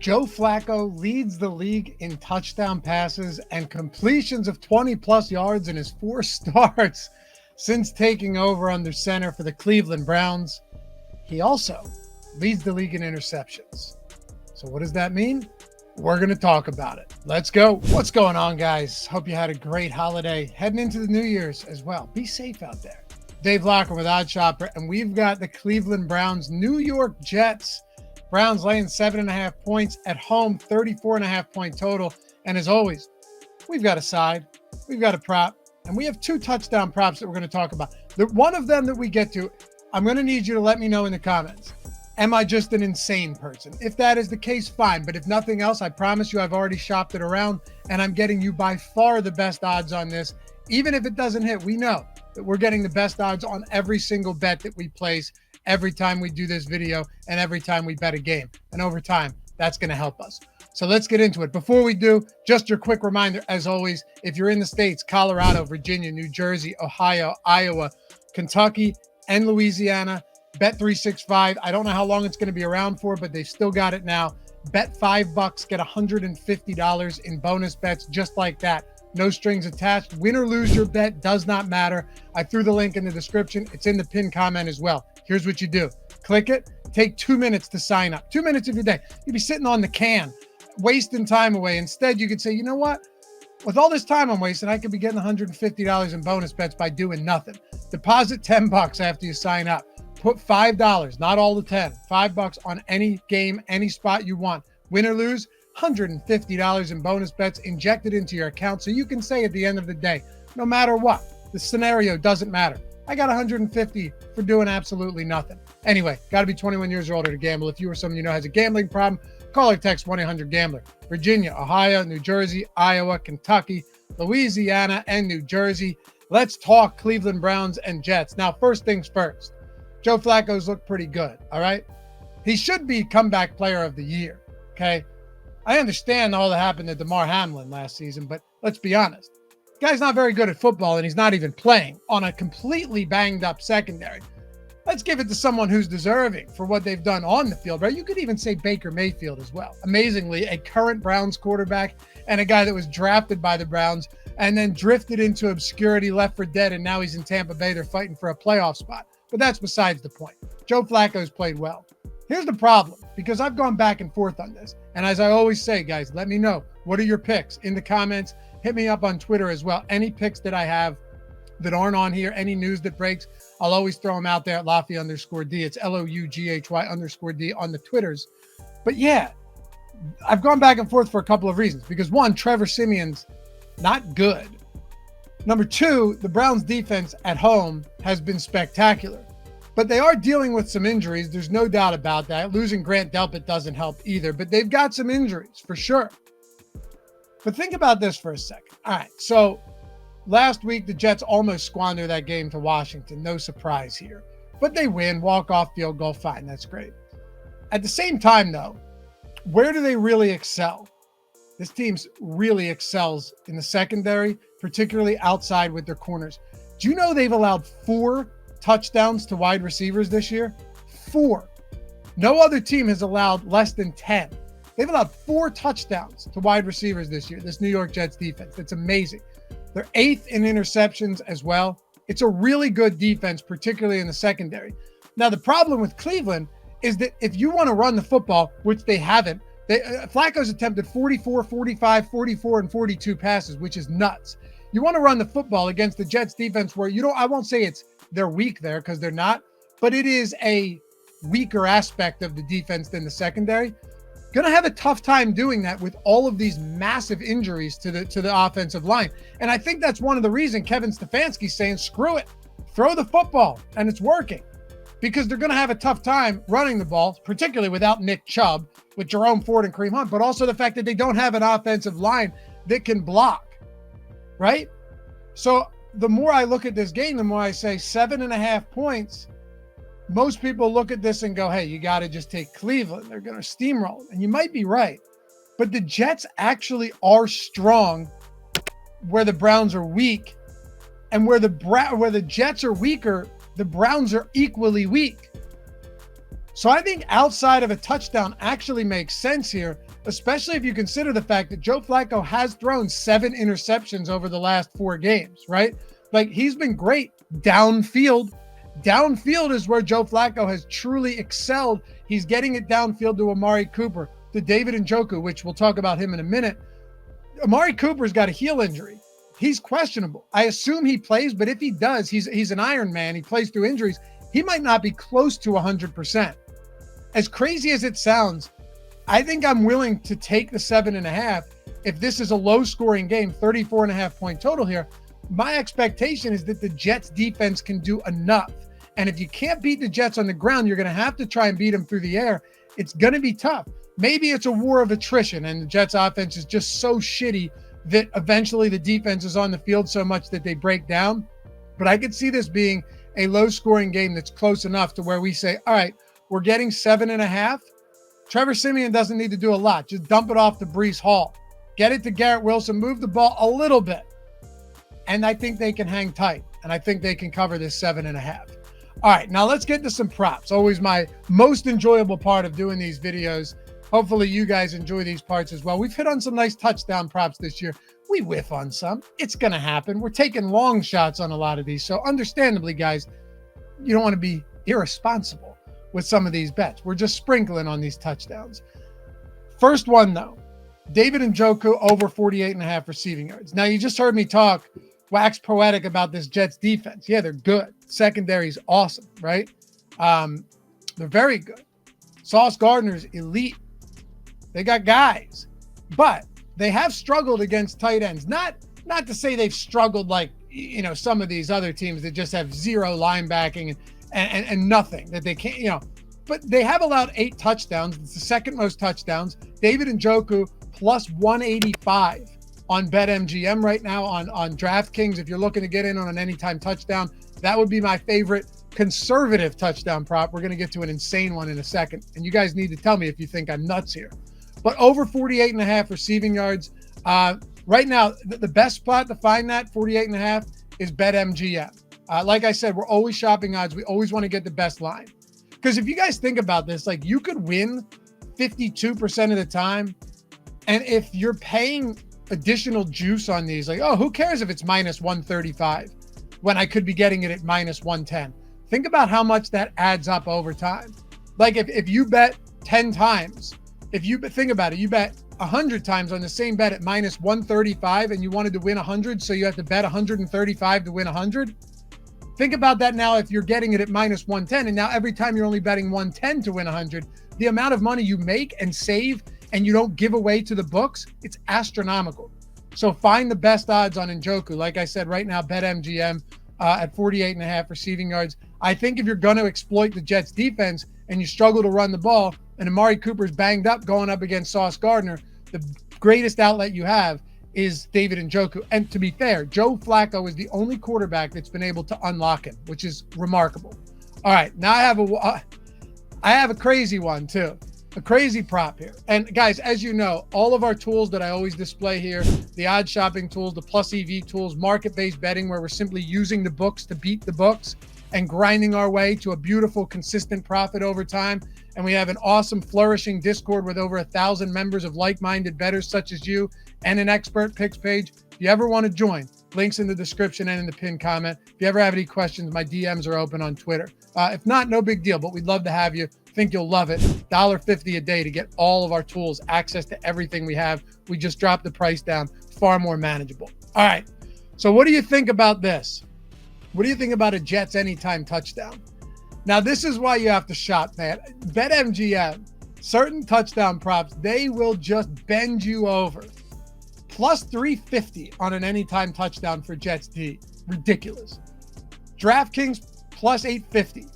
Joe Flacco leads the league in touchdown passes and completions of 20-plus yards in his 4 starts since taking over under center for the Cleveland Browns. He also leads the league in interceptions. So what does that mean? We're going to talk about it. Let's go. What's going on, guys? Hope you had a great holiday. Heading into the New Year's as well. Be safe out there. Dave Locker with OddsShopper, and we've got the Cleveland Browns, New York Jets. Browns laying 7.5 points at home, 34.5 point total. And as always, we've got a side, we've got a prop, and we have 2 touchdown props that we're going to talk about. One of them that we get to, I'm going to need you to let me know in the comments. Am I just an insane person? If that is the case, fine. But if nothing else, I promise you I've already shopped it around, and I'm getting you by far the best odds on this. Even if it doesn't hit, we know that we're getting the best odds on every single bet that we place every time we do this video and every time we bet a game. And over time, that's going to help us. So let's get into it. Before we do, just your quick reminder, as always, if you're in the States, Colorado, Virginia, New Jersey, Ohio, Iowa, Kentucky, and Louisiana, Bet365. I don't know how long it's going to be around for, but they've still got it now. Bet $5, get $150 in bonus bets just like that. No strings attached. Win or lose your bet does not matter. I threw the link in the description. It's in the pinned comment as well. Here's what you do. Click it. Take 2 minutes to sign up. 2 minutes of your day. You'd be sitting on the can, wasting time away. Instead, you could say, you know what? With all this time I'm wasting, I could be getting $150 in bonus bets by doing nothing. Deposit $10 after you sign up. Put $5, not all the 10, $5 on any game, any spot you want. Win or lose, $150 in bonus bets injected into your account. So you can say at the end of the day, no matter what, the scenario doesn't matter. I got $150 for doing absolutely nothing. Anyway, got to be 21 years or older to gamble. If you or someone you know has a gambling problem, call or text 1-800-GAMBLER. Virginia, Ohio, New Jersey, Iowa, Kentucky, Louisiana, and New Jersey. Let's talk Cleveland Browns and Jets. Now, first things first. Joe Flacco's looked pretty good, all right? He should be comeback player of the year, okay? I understand all that happened to DeMar Hamlin last season, but let's be honest. The guy's not very good at football, and he's not even playing on a completely banged-up secondary. Let's give it to someone who's deserving for what they've done on the field, right? You could even say Baker Mayfield as well. Amazingly, a current Browns quarterback and a guy that was drafted by the Browns and then drifted into obscurity, left for dead, and now he's in Tampa Bay. They're fighting for a playoff spot. But that's besides the point. Joe Flacco's played well. Here's the problem, because I've gone back and forth on this. And as I always say, guys, let me know. What are your picks in the comments? Hit me up on Twitter as well. Any picks that I have that aren't on here, any news that breaks, I'll always throw them out there at Loughy_D. It's LOUGHY_D on the Twitters. But yeah, I've gone back and forth for a couple of reasons. Because one, Trevor Siemian's not good. Number 2, the Browns defense at home has been spectacular, but they are dealing with some injuries. There's no doubt about that. Losing Grant Delpit doesn't help either, but they've got some injuries for sure. But think about this for a second. All right. So last week, the Jets almost squandered that game to Washington. No surprise here, but they win, walk-off field goal. Fine. That's great. At the same time though, where do they really excel? This team really excels in the secondary, particularly outside with their corners. Do you know they've allowed 4 touchdowns to wide receivers this year? 4. No other team has allowed less than 10. They've allowed 4 touchdowns to wide receivers this year, this New York Jets defense. It's amazing. They're 8th in interceptions as well. It's a really good defense, particularly in the secondary. Now, the problem with Cleveland is that if you want to run the football, which they haven't, Flacco's attempted 44, 45, 44, and 42 passes, which is nuts. You want to run the football against the Jets defense where I won't say they're weak there because they're not, but it is a weaker aspect of the defense than the secondary. Going to have a tough time doing that with all of these massive injuries to the offensive line. And I think that's one of the reasons Kevin Stefanski's saying, screw it, throw the football, and it's working. Because they're going to have a tough time running the ball, particularly without Nick Chubb, with Jerome Ford and Kareem Hunt, but also the fact that they don't have an offensive line that can block, right? So the more I look at this game, the more I say 7.5 points. Most people look at this and go, hey, you got to just take Cleveland. They're going to steamroll. And you might be right. But the Jets actually are strong where the Browns are weak. And where the Jets are weaker, the Browns are equally weak. So I think outside of a touchdown actually makes sense here. especially if you consider the fact that Joe Flacco has thrown 7 interceptions over the last 4 games, right? Like, he's been great downfield. Downfield is where Joe Flacco has truly excelled. He's getting it downfield to Amari Cooper, to David Njoku, which we'll talk about him in a minute. Amari Cooper's got a heel injury. He's questionable. I assume he plays, but if he does, he's an Iron Man. He plays through injuries. He might not be close to 100%. As crazy as it sounds, I think I'm willing to take the 7.5 if this is a low-scoring game, 34.5 point total here. My expectation is that the Jets defense can do enough. And if you can't beat the Jets on the ground, you're going to have to try and beat them through the air. It's going to be tough. Maybe it's a war of attrition and the Jets offense is just so shitty that eventually the defense is on the field so much that they break down. But I could see this being a low-scoring game that's close enough to where we say, all right, we're getting 7.5. Trevor Siemian doesn't need to do a lot. Just dump it off to Breece Hall. Get it to Garrett Wilson. Move the ball a little bit. And I think they can hang tight. And I think they can cover this 7.5. All right, now let's get to some props. Always my most enjoyable part of doing these videos. Hopefully you guys enjoy these parts as well. We've hit on some nice touchdown props this year. We whiff on some. It's going to happen. We're taking long shots on a lot of these. So understandably, guys, you don't want to be irresponsible with some of these bets. We're just sprinkling on these touchdowns. First one, though, David Njoku over 48.5 receiving yards. Now, you just heard me wax poetic about this Jets defense. Yeah, they're good. Secondary's awesome, right? They're very good. Sauce Gardner's elite. They got guys, but they have struggled against tight ends. Not to say they've struggled like, some of these other teams that just have zero linebacking and nothing that they can't, but they have allowed 8 touchdowns. It's the second most touchdowns. David Njoku plus 185 on BetMGM right now on DraftKings. If you're looking to get in on an anytime touchdown, that would be my favorite conservative touchdown prop. We're going to get to an insane one in a second. And you guys need to tell me if you think I'm nuts here. But over 48.5 receiving yards. Right now, the best spot to find that 48.5 is BetMGM. Like I said, we're always shopping odds. We always want to get the best line. Because if you guys think about this, like, you could win 52% of the time. And if you're paying additional juice on these, like, oh, who cares if it's minus 135 when I could be getting it at minus 110? Think about how much that adds up over time. Like, if you bet 10 times, think about it, you bet 100 times on the same bet at minus 135 and you wanted to win 100, so you have to bet 135 to win 100. Think about that now if you're getting it at minus 110, and now every time you're only betting 110 to win 100, the amount of money you make and save and you don't give away to the books, it's astronomical. So find the best odds on Njoku. Like I said, right now, BetMGM at 48.5 receiving yards. I think if you're going to exploit the Jets defense and you struggle to run the ball, and Amari Cooper's banged up going up against Sauce Gardner, the greatest outlet you have is David Njoku. And to be fair, Joe Flacco is the only quarterback that's been able to unlock him, which is remarkable. All right, now I have a crazy one too. A crazy prop here. And guys, as you know, all of our tools that I always display here, the odd shopping tools, the plus EV tools, market-based betting, where we're simply using the books to beat the books and grinding our way to a beautiful, consistent profit over time. And we have an awesome, flourishing Discord with over 1,000 members of like-minded bettors such as you, and an expert picks page. If you ever want to join, links in the description and in the pinned comment. If you ever have any questions, my DMs are open on Twitter. If not, no big deal, but we'd love to have you. Think you'll love it. $1.50 a day to get all of our tools, access to everything we have. We just dropped the price down, far more manageable. All right, so what do you think about this? What do you think about a Jets anytime touchdown? Now, this is why you have to shop, man. BetMGM, certain touchdown props, they will just bend you over. Plus 350 on an anytime touchdown for Jets D. Ridiculous. DraftKings, plus 850.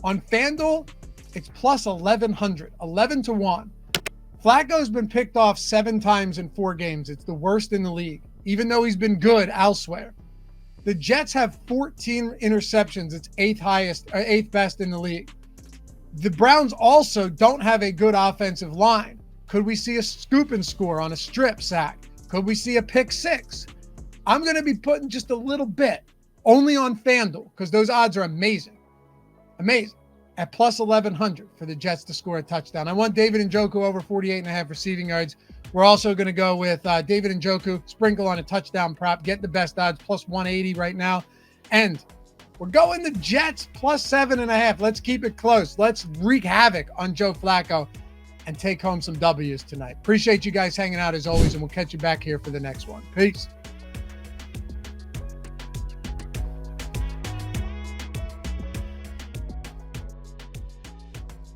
On FanDuel, it's plus 1,100, 11 to 1. Flacco's been picked off 7 times in 4 games. It's the worst in the league, even though he's been good elsewhere. The Jets have 14 interceptions. It's 8th best in the league. The Browns also don't have a good offensive line. Could we see a scoop and score on a strip sack? Could we see a pick 6? I'm going to be putting just a little bit only on FanDuel because those odds are amazing. Amazing. at plus 1,100 for the Jets to score a touchdown. I want David Njoku over 48.5 receiving yards. We're also going to go with David Njoku, sprinkle on a touchdown prop, get the best odds, plus 180 right now. And we're going the Jets plus 7.5. Let's keep it close. Let's wreak havoc on Joe Flacco and take home some W's tonight. Appreciate you guys hanging out as always, and we'll catch you back here for the next one. Peace.